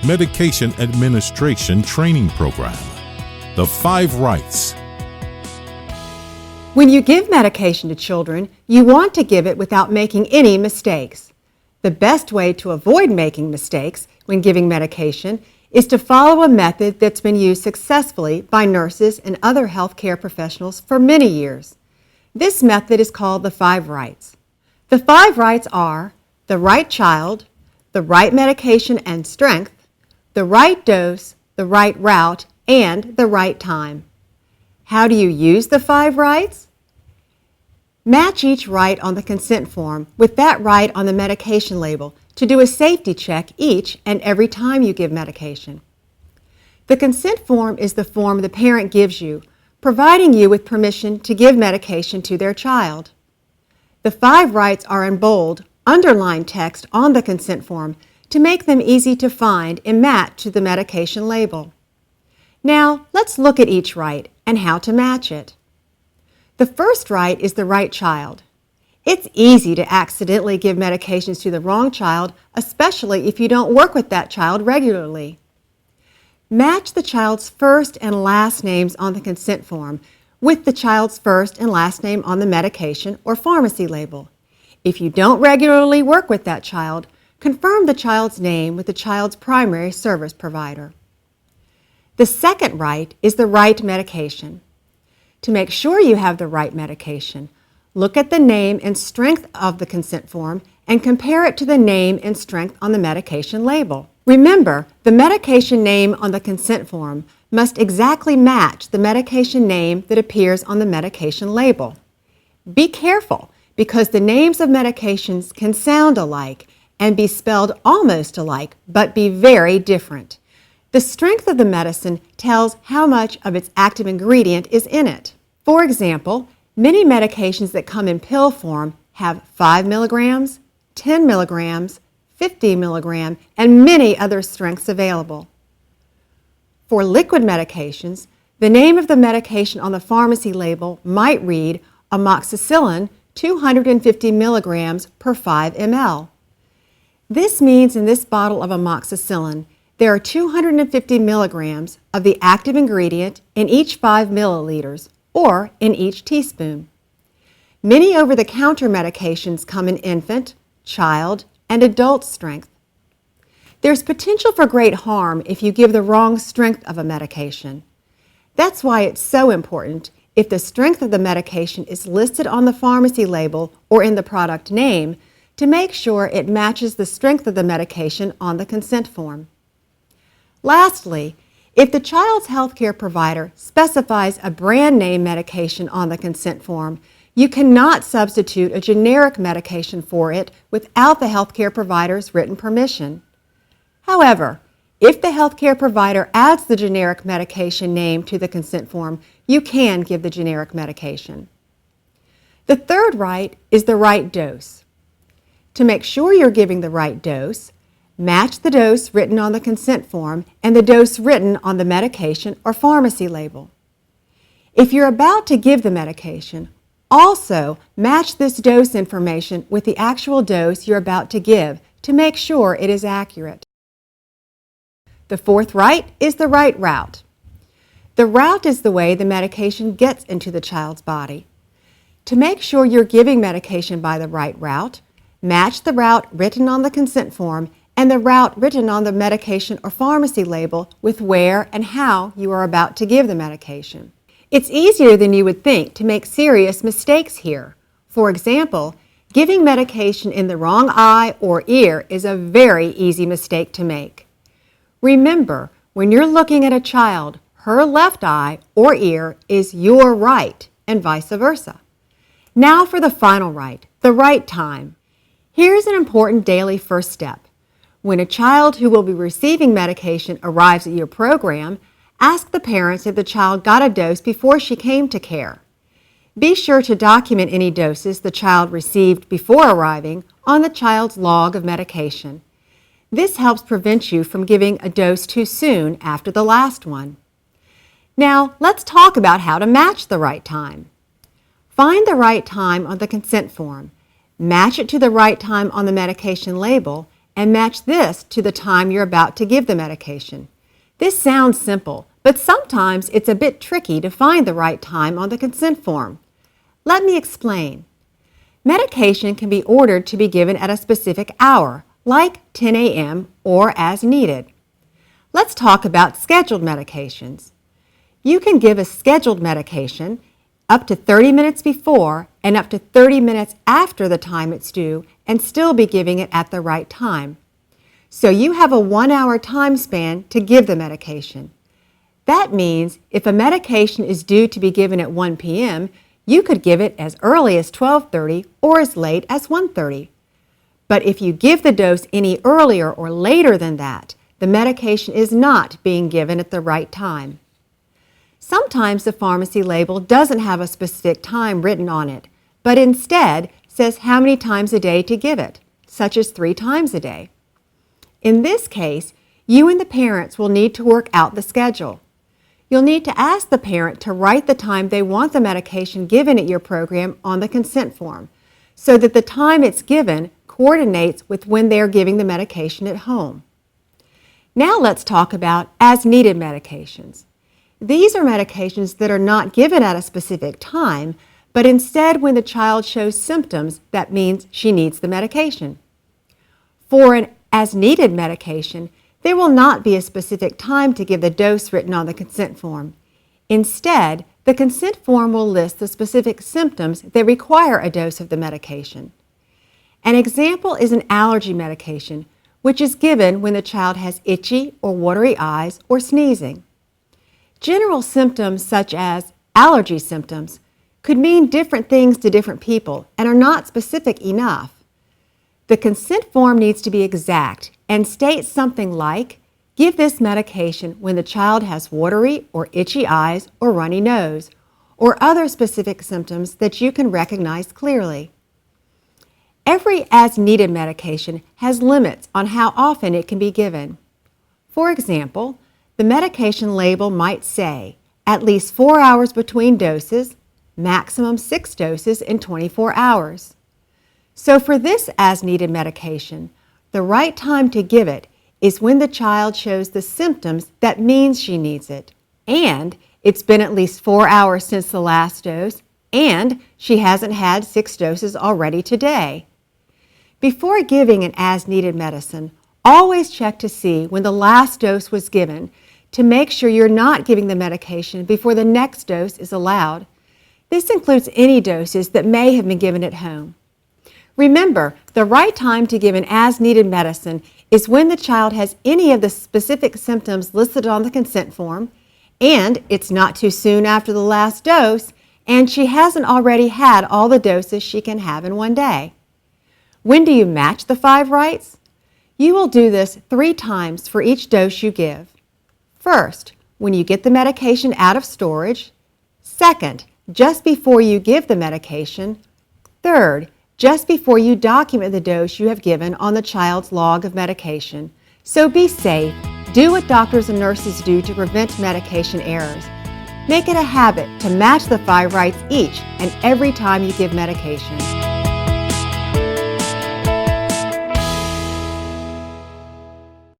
Medication Administration Training Program. The 5 Rights. When you give medication to children, you want to give it without making any mistakes. The best way to avoid making mistakes when giving medication is to follow a method that's been used successfully by nurses and other healthcare professionals for many years. This method is called the 5 Rights. The 5 Rights are the right child, the right medication and strength, the right dose, the right route, and the right time. How do you use the 5 Rights? Match each right on the consent form with that right on the medication label to do a safety check each and every time you give medication. The consent form is the form the parent gives you, providing you with permission to give medication to their child. The 5 Rights are in bold, underlined text on the consent form to make them easy to find and match to the medication label. Now, let's look at each right and how to match it. The first right is the right child. It's easy to accidentally give medications to the wrong child, especially if you don't work with that child regularly. Match the child's first and last names on the consent form with the child's first and last name on the medication or pharmacy label. If you don't regularly work with that child, confirm the child's name with the child's primary service provider. The second right is the right medication. To make sure you have the right medication, look at the name and strength of the consent form and compare it to the name and strength on the medication label. Remember, the medication name on the consent form must exactly match the medication name that appears on the medication label. Be careful, because the names of medications can sound alike and be spelled almost alike, but be very different. The strength of the medicine tells how much of its active ingredient is in it. For example, many medications that come in pill form have 5 milligrams, 10 milligrams, 50 milligrams, and many other strengths available. For liquid medications, the name of the medication on the pharmacy label might read amoxicillin 250 milligrams per 5 ml. This means in this bottle of amoxicillin, there are 250 milligrams of the active ingredient in each 5 milliliters, or in each teaspoon. Many over-the-counter medications come in infant, child, and adult strength. There's potential for great harm if you give the wrong strength of a medication. That's why it's so important, if the strength of the medication is listed on the pharmacy label or in the product name, to make sure it matches the strength of the medication on the consent form. Lastly, if the child's healthcare provider specifies a brand name medication on the consent form, you cannot substitute a generic medication for it without the healthcare provider's written permission. However, if the healthcare provider adds the generic medication name to the consent form, you can give the generic medication. The third right is the right dose. To make sure you're giving the right dose, match the dose written on the consent form and the dose written on the medication or pharmacy label. If you're about to give the medication, also match this dose information with the actual dose you're about to give to make sure it is accurate. The fourth right is the right route. The route is the way the medication gets into the child's body. To make sure you're giving medication by the right route, match the route written on the consent form and the route written on the medication or pharmacy label with where and how you are about to give the medication. It's easier than you would think to make serious mistakes here. For example, giving medication in the wrong eye or ear is a very easy mistake to make. Remember, when you're looking at a child, her left eye or ear is your right and vice versa. Now for the final right, the right time. Here's an important daily first step. When a child who will be receiving medication arrives at your program, ask the parents if the child got a dose before she came to care. Be sure to document any doses the child received before arriving on the child's log of medication. This helps prevent you from giving a dose too soon after the last one. Now, let's talk about how to match the right time. Find the right time on the consent form, match it to the right time on the medication label, and match this to the time you're about to give the medication. This sounds simple, but sometimes it's a bit tricky to find the right time on the consent form. Let me explain. Medication can be ordered to be given at a specific hour, like 10 a.m. or as needed. Let's talk about scheduled medications. You can give a scheduled medication up to 30 minutes before and up to 30 minutes after the time it's due and still be giving it at the right time. So you have a 1-hour time span to give the medication. That means if a medication is due to be given at 1 p.m., you could give it as early as 12:30 or as late as 1:30. But if you give the dose any earlier or later than that, the medication is not being given at the right time. Sometimes the pharmacy label doesn't have a specific time written on it, but instead says how many times a day to give it, such as 3 times a day. In this case, you and the parents will need to work out the schedule. You'll need to ask the parent to write the time they want the medication given at your program on the consent form, so that the time it's given coordinates with when they are giving the medication at home. Now let's talk about as-needed medications. These are medications that are not given at a specific time, but instead when the child shows symptoms, that means she needs the medication. For an as-needed medication, there will not be a specific time to give the dose written on the consent form. Instead, the consent form will list the specific symptoms that require a dose of the medication. An example is an allergy medication, which is given when the child has itchy or watery eyes or sneezing. General symptoms such as allergy symptoms could mean different things to different people and are not specific enough. The consent form needs to be exact and state something like, give this medication when the child has watery or itchy eyes or runny nose, or other specific symptoms that you can recognize clearly. Every as-needed medication has limits on how often it can be given. For example, the medication label might say at least 4 hours between doses, maximum 6 doses in 24 hours. So for this as-needed medication, the right time to give it is when the child shows the symptoms that means she needs it, and it's been at least 4 hours since the last dose, and she hasn't had 6 doses already today. Before giving an as-needed medicine, always check to see when the last dose was given to make sure you're not giving the medication before the next dose is allowed. This includes any doses that may have been given at home. Remember, the right time to give an as-needed medicine is when the child has any of the specific symptoms listed on the consent form, and it's not too soon after the last dose, and she hasn't already had all the doses she can have in one day. When do you match the 5 rights? You will do this 3 times for each dose you give. First, when you get the medication out of storage. Second, just before you give the medication. Third, just before you document the dose you have given on the child's log of medication. So be safe. Do what doctors and nurses do to prevent medication errors. Make it a habit to match the 5 rights each and every time you give medication.